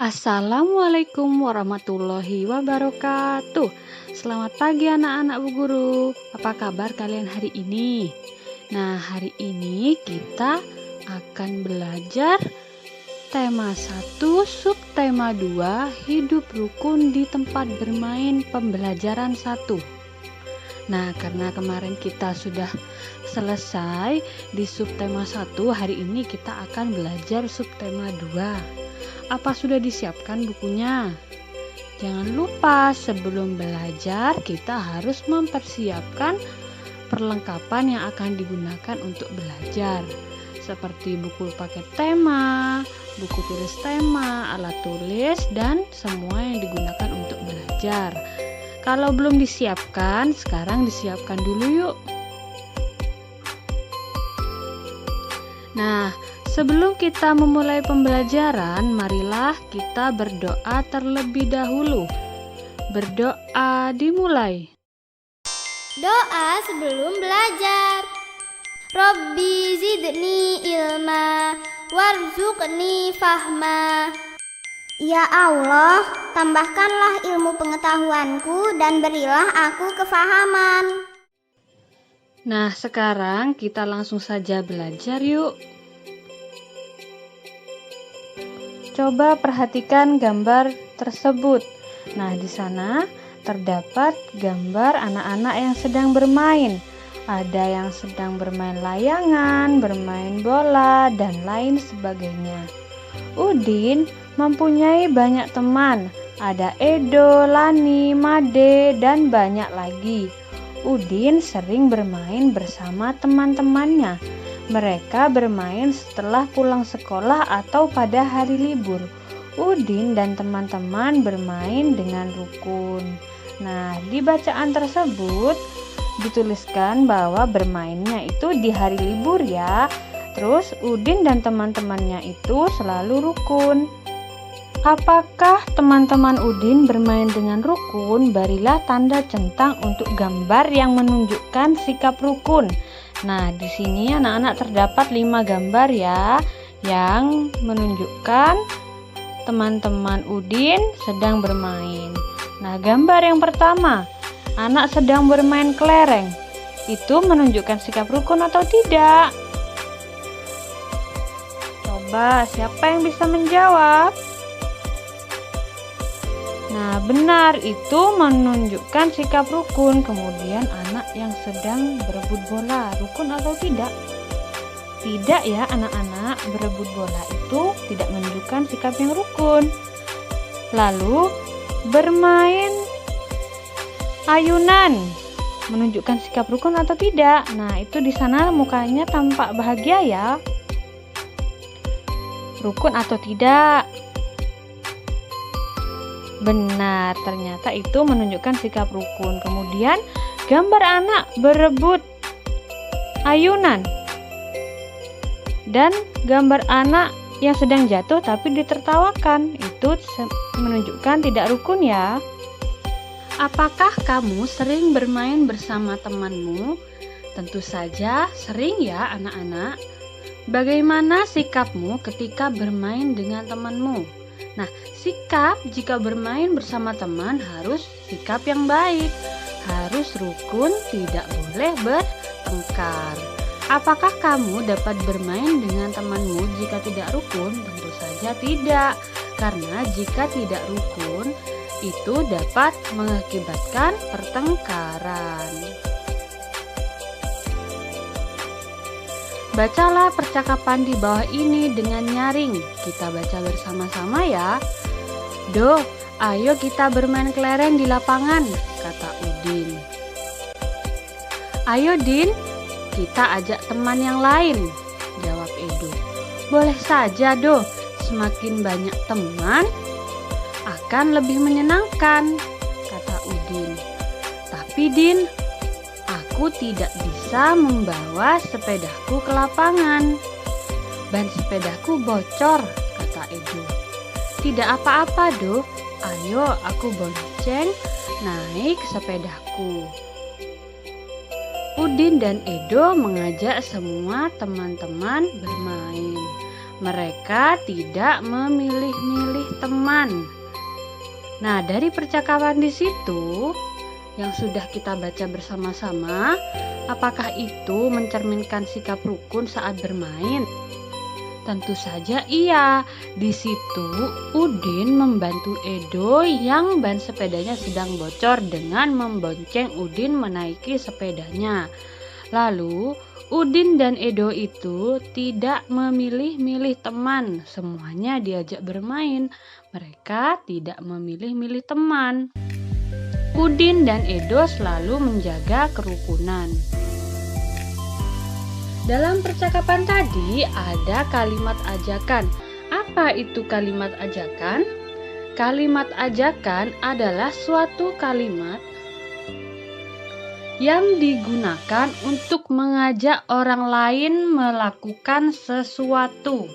Assalamualaikum warahmatullahi wabarakatuh. Selamat pagi anak-anak Bu Guru. Apa kabar kalian hari ini? Nah, hari ini kita akan belajar tema 1, subtema 2, hidup rukun di tempat bermain pembelajaran 1. Nah, karena kemarin kita sudah selesai di subtema 1, hari ini kita akan belajar subtema 2. Apa sudah disiapkan bukunya? Jangan lupa sebelum belajar kita harus mempersiapkan perlengkapan yang akan digunakan untuk belajar, seperti buku paket tema, buku tulis tema, alat tulis, dan semua yang digunakan untuk belajar. Kalau belum disiapkan, sekarang disiapkan dulu yuk. Nah, sebelum kita memulai pembelajaran, marilah kita berdoa terlebih dahulu. Berdoa dimulai. Doa sebelum belajar. Robbi zidni ilma warzuqni fahma. Ya Allah, tambahkanlah ilmu pengetahuanku dan berilah aku kefahaman. Nah, sekarang kita langsung saja belajar yuk. Coba perhatikan gambar tersebut. Nah, di sana terdapat gambar anak-anak yang sedang bermain. Ada yang sedang bermain layangan, bermain bola, dan lain sebagainya. Udin mempunyai banyak teman. Ada Edo, Lani, Made, dan banyak lagi. Udin sering bermain bersama teman-temannya. Mereka bermain setelah pulang sekolah atau pada hari libur. Udin dan teman-teman bermain dengan rukun. Nah, di bacaan tersebut dituliskan bahwa bermainnya itu di hari libur ya. Terus Udin dan teman-temannya itu selalu rukun. Apakah teman-teman Udin bermain dengan rukun? Berilah tanda centang untuk gambar yang menunjukkan sikap rukun. Nah, di sini anak-anak terdapat 5 gambar ya, yang menunjukkan teman-teman Udin sedang bermain. Nah, gambar yang pertama, anak sedang bermain kelereng. Itu menunjukkan sikap rukun atau tidak? Coba, siapa yang bisa menjawab? Nah, benar, itu menunjukkan sikap rukun. Kemudian anak yang sedang berebut bola, rukun atau tidak? Tidak ya anak-anak, berebut bola itu tidak menunjukkan sikap yang rukun. Lalu, bermain ayunan menunjukkan sikap rukun atau tidak? Nah, itu di sana mukanya tampak bahagia ya. Rukun atau tidak? Benar, ternyata itu menunjukkan sikap rukun. Kemudian gambar anak berebut ayunan dan gambar anak yang sedang jatuh tapi ditertawakan, itu menunjukkan tidak rukun ya. Apakah kamu sering bermain bersama temanmu? Tentu saja sering ya anak-anak. Bagaimana sikapmu ketika bermain dengan temanmu? Nah, sikap jika bermain bersama teman harus sikap yang baik, harus rukun, tidak boleh bertengkar. Apakah kamu dapat bermain dengan temanmu jika tidak rukun? Tentu saja tidak, karena jika tidak rukun itu dapat mengakibatkan pertengkaran. Bacalah percakapan di bawah ini dengan nyaring. Kita baca bersama-sama ya. Do, ayo kita bermain kelereng di lapangan, kata Udin. Ayo Din, kita ajak teman yang lain, jawab Edo. Boleh saja Do, semakin banyak teman akan lebih menyenangkan, kata Udin. Tapi Din, aku tidak bisa membawa sepedaku ke lapangan. Ban sepedaku bocor, kata Edo. Tidak apa-apa, Do. Ayo aku bonceng naik sepedaku. Udin dan Edo mengajak semua teman-teman bermain. mereka tidak memilih-milih teman. Nah, dari percakapan di situ yang sudah kita baca bersama-sama, apakah itu mencerminkan sikap rukun saat bermain? Tentu saja iya. Di situ Udin membantu Edo yang ban sepedanya sedang bocor dengan membonceng Udin menaiki sepedanya. Lalu Udin dan Edo itu tidak memilih-milih teman, semuanya diajak bermain. Mereka tidak memilih-milih teman. Udin dan Edo selalu menjaga kerukunan. Dalam percakapan tadi ada kalimat ajakan. Apa itu kalimat ajakan? Kalimat ajakan adalah suatu kalimat yang digunakan untuk mengajak orang lain melakukan sesuatu.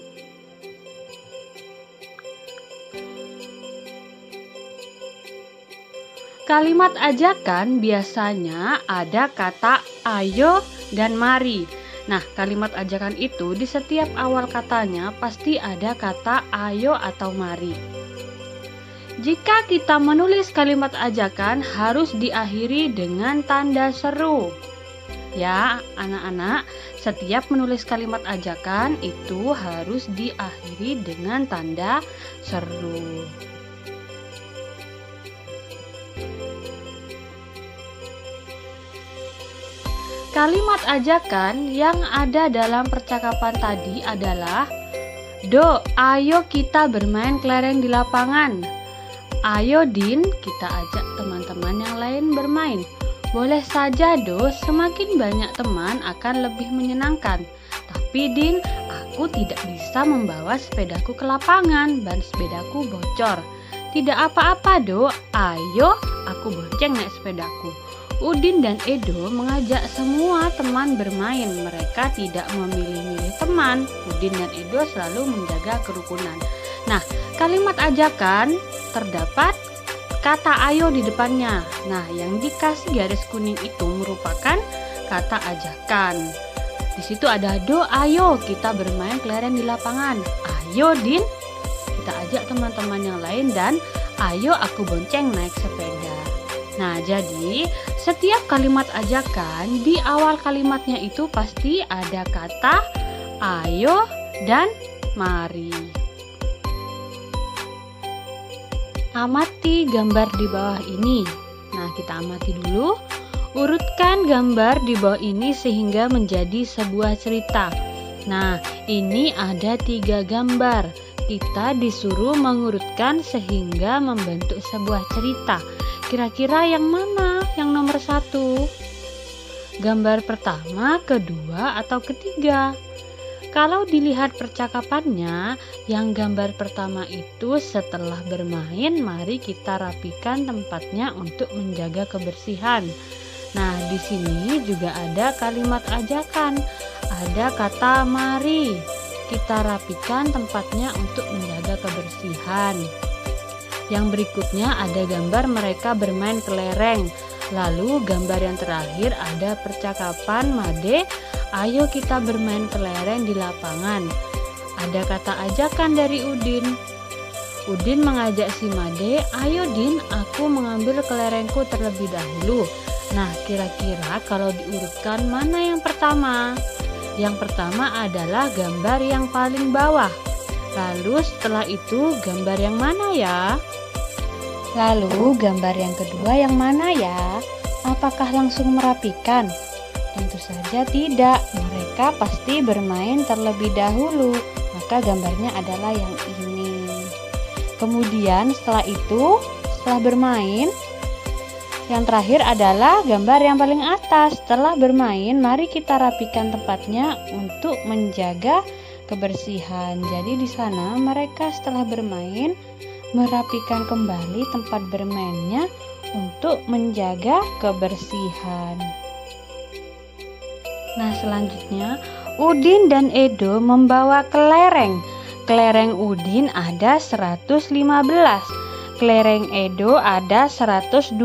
Kalimat ajakan biasanya ada kata ayo dan mari. Nah, kalimat ajakan itu di setiap awal katanya pasti ada kata ayo atau mari. Jika kita menulis kalimat ajakan harus diakhiri dengan tanda seru. Ya, anak-anak, setiap menulis kalimat ajakan itu harus diakhiri dengan tanda seru. Kalimat ajakan yang ada dalam percakapan tadi adalah Do, ayo kita bermain kelereng di lapangan. Ayo Din, kita ajak teman-teman yang lain bermain. Boleh saja Do, semakin banyak teman akan lebih menyenangkan. Tapi Din, aku tidak bisa membawa sepedaku ke lapangan, ban sepedaku bocor. Tidak apa-apa Do, ayo aku bonceng naik sepedaku. Udin dan Edo mengajak semua teman bermain. Mereka tidak memilih-milih teman. Udin dan Edo selalu menjaga kerukunan. Nah, kalimat ajakan terdapat kata ayo di depannya. Nah, yang dikasih garis kuning itu merupakan kata ajakan. Di situ ada Do, ayo kita bermain kelereng di lapangan. Ayo Din, kita ajak teman-teman yang lain, dan ayo aku bonceng naik sepeda. Nah, jadi setiap kalimat ajakan di awal kalimatnya itu pasti ada kata ayo dan mari. Amati gambar di bawah ini. Nah, kita amati dulu. Urutkan gambar di bawah ini sehingga menjadi sebuah cerita. Nah, ini ada 3 gambar. Kita disuruh mengurutkan sehingga membentuk sebuah cerita. Kira-kira yang mana yang nomor 1? Gambar pertama, kedua, atau ketiga? Kalau dilihat percakapannya, yang gambar pertama itu setelah bermain, mari kita rapikan tempatnya untuk menjaga kebersihan. Nah, di sini juga ada kalimat ajakan. Ada kata mari. Kita rapikan tempatnya untuk menjaga kebersihan. Yang berikutnya ada gambar mereka bermain kelereng. Lalu gambar yang terakhir ada percakapan Made, ayo kita bermain kelereng di lapangan. Ada kata ajakan dari Udin. Udin mengajak si Made, ayo Din, aku mengambil kelerengku terlebih dahulu. Nah, kira-kira kalau diurutkan mana yang pertama? Yang pertama adalah gambar yang paling bawah. Lalu setelah itu gambar yang mana ya? Lalu gambar yang kedua yang mana ya? Apakah langsung merapikan? Tentu saja tidak. Mereka pasti bermain terlebih dahulu. Maka gambarnya adalah yang ini. Kemudian setelah itu, setelah bermain, yang terakhir adalah gambar yang paling atas. Setelah bermain, mari kita rapikan tempatnya untuk menjaga kebersihan. Jadi di sana mereka setelah bermain merapikan kembali tempat bermainnya untuk menjaga kebersihan. Nah, selanjutnya Udin dan Edo membawa kelereng. Kelereng Udin ada 115, kelereng Edo ada 124.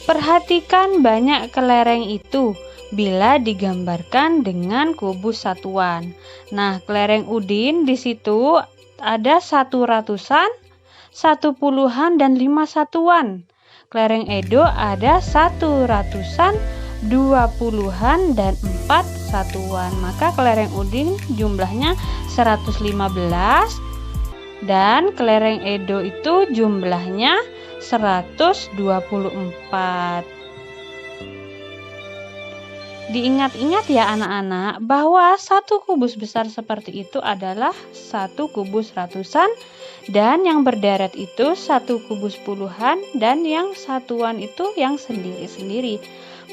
Perhatikan banyak kelereng itu. bila digambarkan dengan kubus satuan. Nah, kelereng Udin di situ ada 100-an, 1 puluhan, dan 5 satuan. Kelereng Edo ada 100-an, 2 puluhan, dan 4 satuan. Maka kelereng Udin jumlahnya 115 dan kelereng Edo itu jumlahnya 124. Diingat-ingat ya anak-anak bahwa satu kubus besar seperti itu adalah satu kubus ratusan, dan yang berderet itu satu kubus puluhan, dan yang satuan itu yang sendiri-sendiri.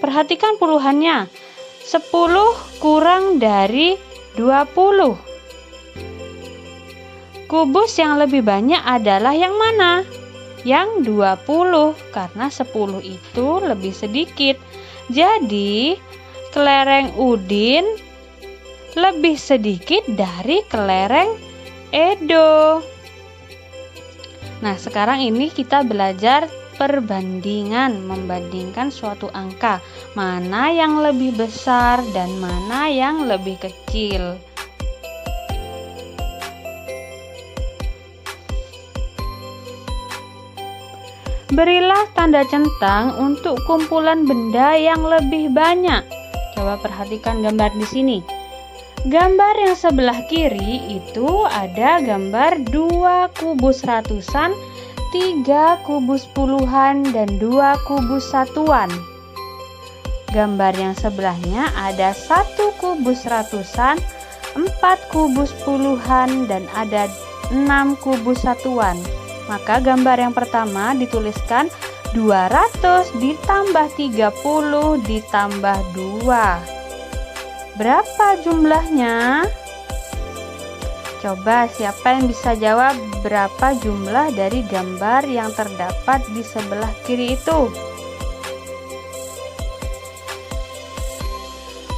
Perhatikan puluhannya, 10 kurang dari 20. Kubus yang lebih banyak adalah yang mana? Yang 20, karena 10 itu lebih sedikit. Jadi kelereng Udin lebih sedikit dari kelereng Edo. Nah, sekarang ini kita belajar perbandingan, membandingkan suatu angka, mana yang lebih besar dan mana yang lebih kecil. Berilah tanda centang untuk kumpulan benda yang lebih banyak. Coba perhatikan gambar di sini. Gambar yang sebelah kiri itu ada gambar 2 kubus ratusan, 3 kubus puluhan, dan 2 kubus satuan. Gambar yang sebelahnya ada 1 kubus ratusan, 4 kubus puluhan, dan ada 6 kubus satuan. Maka gambar yang pertama dituliskan 200 ditambah 30 ditambah 2. Berapa jumlahnya? Coba siapa yang bisa jawab berapa jumlah dari gambar yang terdapat di sebelah kiri itu?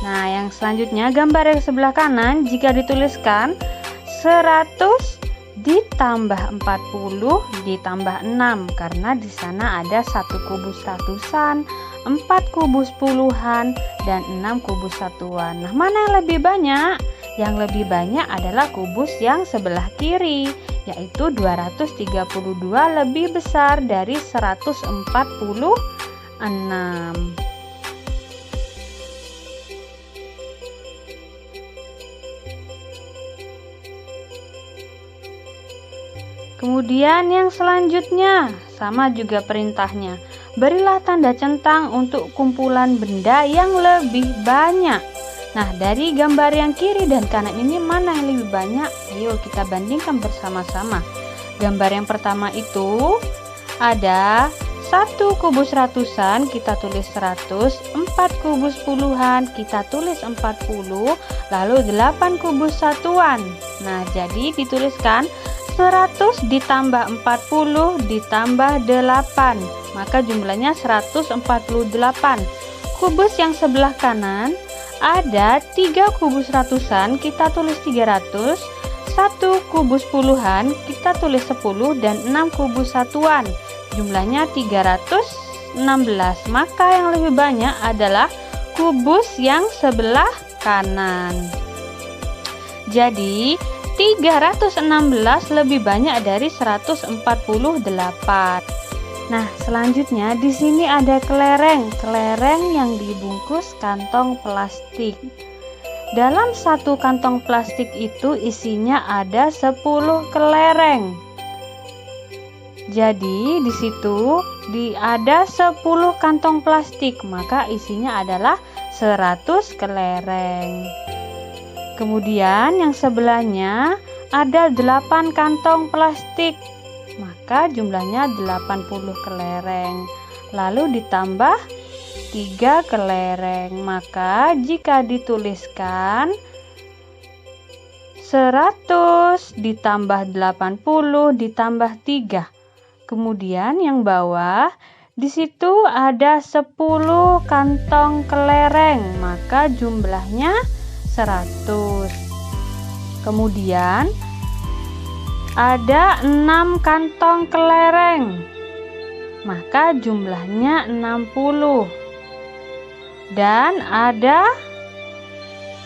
Nah, yang selanjutnya gambar yang sebelah kanan jika dituliskan 100 ditambah 40 ditambah 6, karena di sana ada 1 kubus ratusan, 4 kubus puluhan, dan 6 kubus satuan. Nah, mana yang lebih banyak? Yang lebih banyak adalah kubus yang sebelah kiri, yaitu 232 lebih besar dari 146. Kemudian yang selanjutnya, sama juga perintahnya. Berilah tanda centang untuk kumpulan benda yang lebih banyak. Nah, dari gambar yang kiri dan kanan ini mana yang lebih banyak? Ayo kita bandingkan bersama-sama. Gambar yang pertama itu ada 1 kubus ratusan, kita tulis 100, 4 kubus puluhan, kita tulis 40, lalu 8 kubus satuan. Nah, jadi dituliskan 100 ditambah 40 ditambah 8, maka jumlahnya 148. Kubus yang sebelah kanan ada 3 kubus ratusan, kita tulis 300, 1 kubus puluhan, kita tulis 10, dan 6 kubus satuan, jumlahnya 316. Maka yang lebih banyak adalah kubus yang sebelah kanan. Jadi 316 lebih banyak dari 148. Nah, selanjutnya di sini ada kelereng yang dibungkus kantong plastik. Dalam satu kantong plastik itu isinya ada 10 kelereng. Jadi di situ ada 10 kantong plastik, maka isinya adalah 100 kelereng. Kemudian yang sebelahnya ada 8 kantong plastik, maka jumlahnya 80 kelereng. Lalu ditambah 3 kelereng, maka jika dituliskan 100 ditambah 80 ditambah 3. Kemudian yang bawah di situ ada 10 kantong kelereng, maka jumlahnya 100. Kemudian ada 6 kantong kelereng, maka jumlahnya 60. Dan ada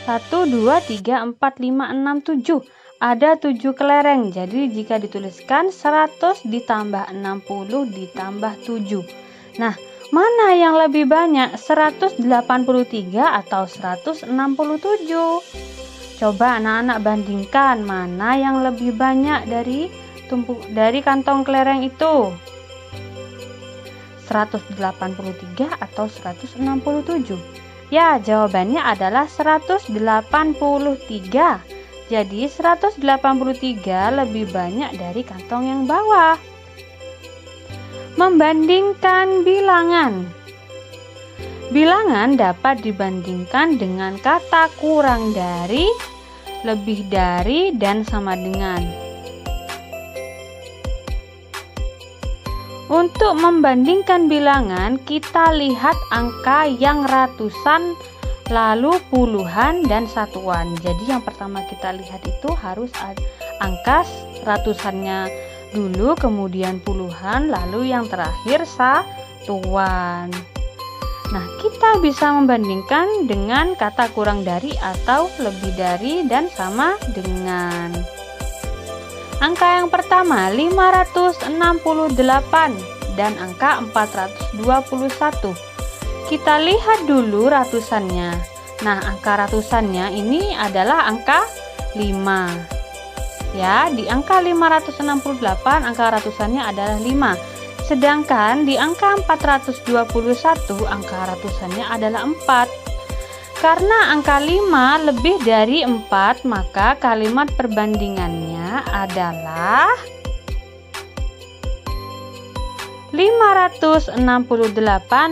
1, 2, 3, 4, 5, 6, 7. Ada 7 kelereng. Jadi jika dituliskan 100 ditambah 60 ditambah 7. Nah, mana yang lebih banyak? 183 atau 167? Coba anak-anak bandingkan mana yang lebih banyak dari kantong kelereng itu. 183 atau 167? Ya, jawabannya adalah 183. Jadi 183 lebih banyak dari kantong yang bawah. Membandingkan bilangan. Bilangan dapat dibandingkan dengan kata kurang dari, lebih dari, dan sama dengan. Untuk membandingkan bilangan, kita lihat angka yang ratusan, lalu puluhan, dan satuan. Jadi yang pertama kita lihat itu harus angka ratusannya dulu, kemudian puluhan, lalu yang terakhir satuan. Nah, kita bisa membandingkan dengan kata kurang dari atau lebih dari dan sama dengan. Angka yang pertama 568 dan angka 421. Kita lihat dulu ratusannya. Nah, angka ratusannya ini adalah angka 5. Ya, di angka 568 angka ratusannya adalah 5. Sedangkan di angka 421 angka ratusannya adalah 4. Karena angka 5 lebih dari 4, maka kalimat perbandingannya adalah 568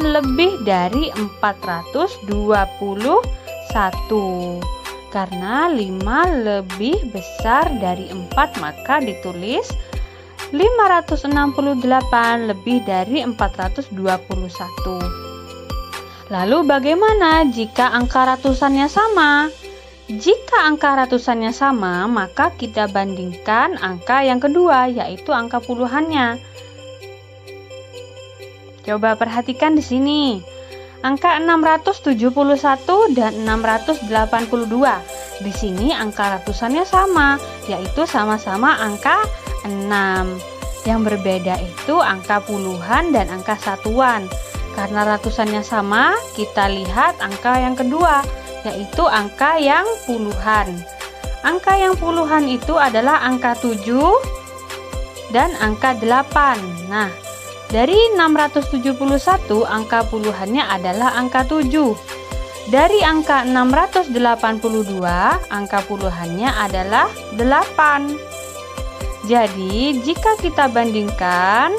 lebih dari 421. Karena 5 lebih besar dari 4, maka ditulis 568 lebih dari 421. Lalu bagaimana jika angka ratusannya sama? Jika angka ratusannya sama, maka kita bandingkan angka yang kedua, yaitu angka puluhannya. Coba perhatikan di sini. Angka 671 dan 682. Di sini angka ratusannya sama, yaitu sama-sama angka 6. Yang berbeda itu angka puluhan dan angka satuan. Karena ratusannya sama, kita lihat angka yang kedua, yaitu angka yang puluhan. Angka yang puluhan itu adalah angka 7 dan angka 8. Nah, dari 671, angka puluhannya adalah angka 7. Dari angka 682, angka puluhannya adalah 8. Jadi, jika kita bandingkan,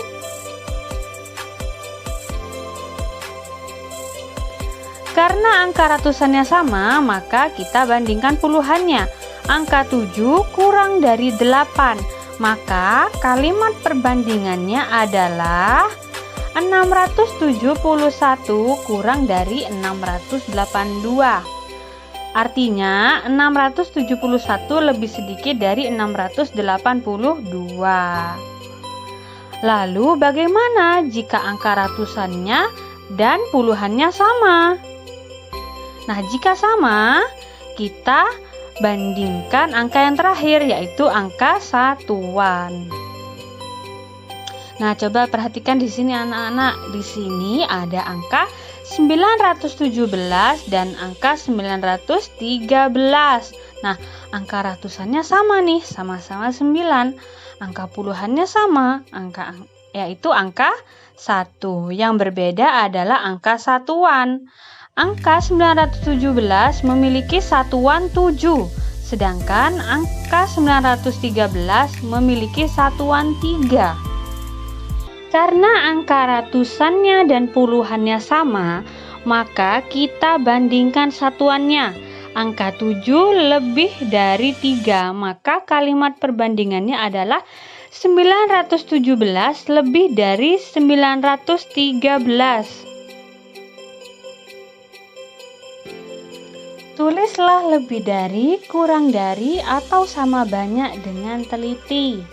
karena angka ratusannya sama, maka kita bandingkan puluhannya. Angka 7 kurang dari 8, maka kalimat perbandingannya adalah 671 kurang dari 682. Artinya 671 lebih sedikit dari 682. Lalu bagaimana jika angka ratusannya dan puluhannya sama? Nah, jika sama, kita bandingkan angka yang terakhir, yaitu angka satuan. Nah, coba perhatikan di sini anak-anak. Di sini ada angka 917 dan angka 913. Nah, angka ratusannya sama nih, sama-sama 9. Angka puluhannya sama, yaitu angka 1. Yang berbeda adalah angka satuan. Angka 917 memiliki satuan 7, sedangkan angka 913 memiliki satuan 3. Karena angka ratusannya dan puluhannya sama, maka kita bandingkan satuannya. Angka 7 lebih dari 3, maka kalimat perbandingannya adalah 917 lebih dari 913. Tulislah lebih dari, kurang dari, atau sama banyak dengan teliti.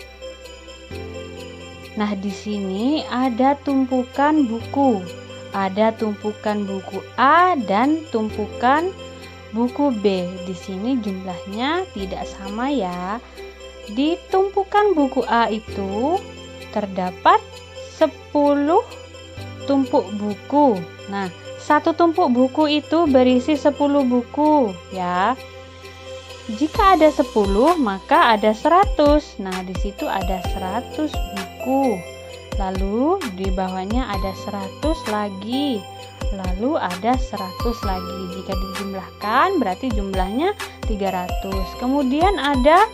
Nah, di sini ada tumpukan buku. Ada tumpukan buku A dan tumpukan buku B. Di sini jumlahnya tidak sama ya. Di tumpukan buku A itu terdapat 10 tumpuk buku. Nah, satu tumpuk buku itu berisi 10 buku ya. Jika ada 10, maka ada 100. Nah, di situ ada 100 buku. Lalu di bawahnya ada 100 lagi. Lalu ada 100 lagi. Jika dijumlahkan berarti jumlahnya 300. Kemudian ada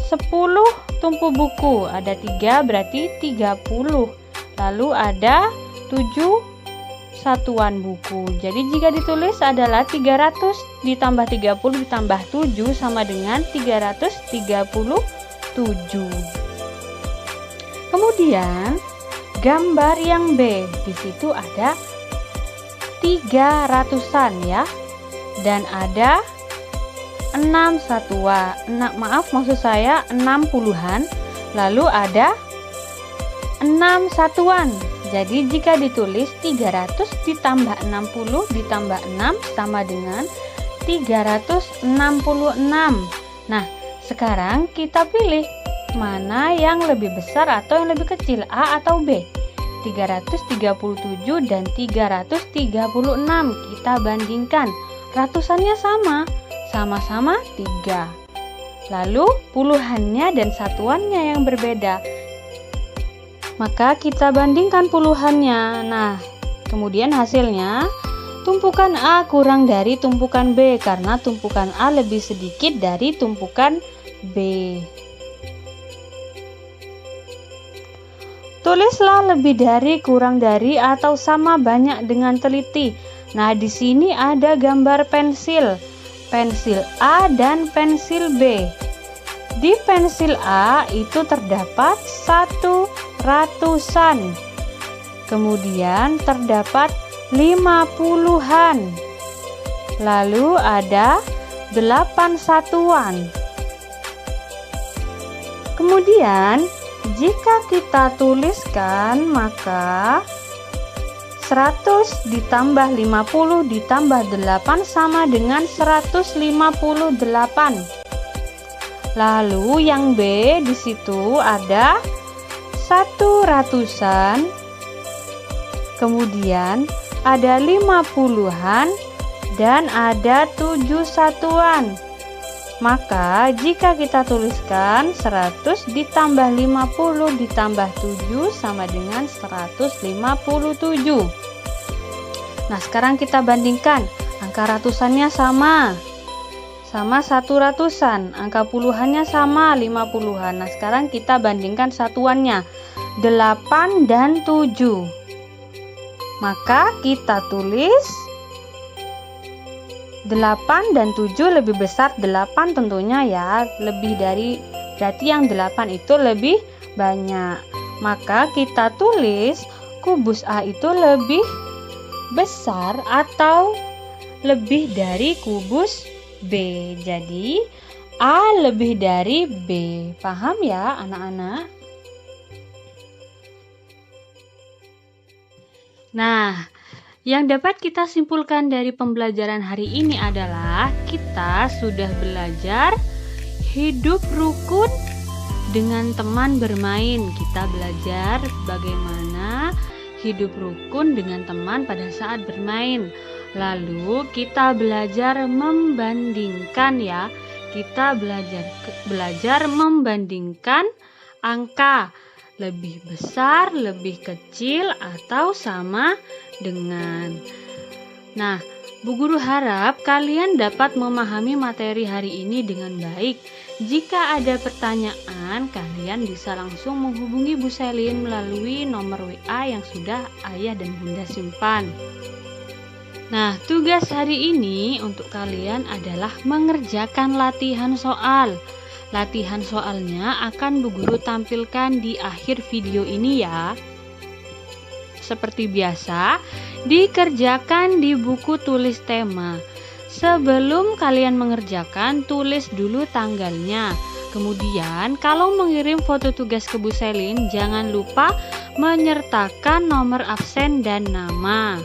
10 tumpuk buku. Ada 3 berarti 30. Lalu ada 7 satuan buku. Jadi jika ditulis adalah 300 ditambah 30 ditambah 7 sama dengan 337. Kemudian gambar yang B, di situ ada 300-an ya. Dan ada 6 satuan. Maksud saya 60-an. Lalu ada 6 satuan. Jadi jika ditulis 300 ditambah 60 ditambah 6 sama dengan 366. Nah, sekarang kita pilih mana yang lebih besar atau yang lebih kecil, A atau B. 337 dan 336. Kita bandingkan. Ratusannya sama-sama 3. Lalu puluhannya dan satuannya yang berbeda. Maka kita bandingkan puluhannya. Nah, kemudian hasilnya tumpukan A kurang dari tumpukan B karena tumpukan A lebih sedikit dari tumpukan B. Tulislah lebih dari, kurang dari, atau sama banyak dengan teliti. Nah, di sini ada gambar pensil. Pensil A dan pensil B. Di pensil A itu terdapat 100-an. Kemudian terdapat 50-an. Lalu ada 8 satuan. Kemudian jika kita tuliskan maka 100 ditambah 50 ditambah 8 sama dengan 158. Lalu yang B di situ ada 100-an. Kemudian ada 50-an dan ada 7 satuan. Maka jika kita tuliskan 100 ditambah 50 ditambah 7 sama dengan 157. Nah, sekarang kita bandingkan. Angka ratusannya sama 100-an. Angka puluhannya sama 50-an. Nah, sekarang kita bandingkan satuannya 8 dan 7. Maka kita tulis 8 dan 7 lebih besar 8 tentunya ya, lebih dari, berarti yang 8 itu lebih banyak. Maka kita tulis kubus A itu lebih besar atau lebih dari kubus B. Jadi A lebih dari B. Paham ya anak-anak? Nah, yang dapat kita simpulkan dari pembelajaran hari ini adalah kita sudah belajar hidup rukun dengan teman bermain. Kita belajar bagaimana hidup rukun dengan teman pada saat bermain. Lalu kita belajar membandingkan ya. Kita belajar membandingkan angka. Lebih besar, lebih kecil, atau sama dengan. Nah, Bu Guru harap kalian dapat memahami materi hari ini dengan baik. Jika ada pertanyaan, kalian bisa langsung menghubungi Bu Selin melalui nomor WA yang sudah ayah dan bunda simpan. Nah, tugas hari ini untuk kalian adalah mengerjakan latihan soal. Latihan soalnya akan Bu Guru tampilkan di akhir video ini ya. Seperti biasa, dikerjakan di buku tulis tema. Sebelum kalian mengerjakan, tulis dulu tanggalnya. Kemudian, kalau mengirim foto tugas ke Bu Selin, jangan lupa menyertakan nomor absen dan nama.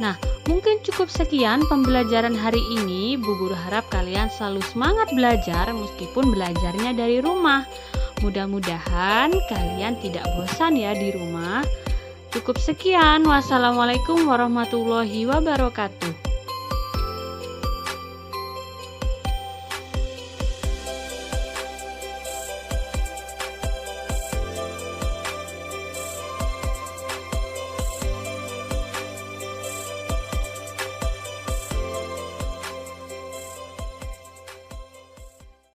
Nah, mungkin cukup sekian pembelajaran hari ini. Bu Guru harap kalian selalu semangat belajar meskipun belajarnya dari rumah. Mudah-mudahan kalian tidak bosan ya di rumah. Cukup sekian. Wassalamualaikum warahmatullahi wabarakatuh.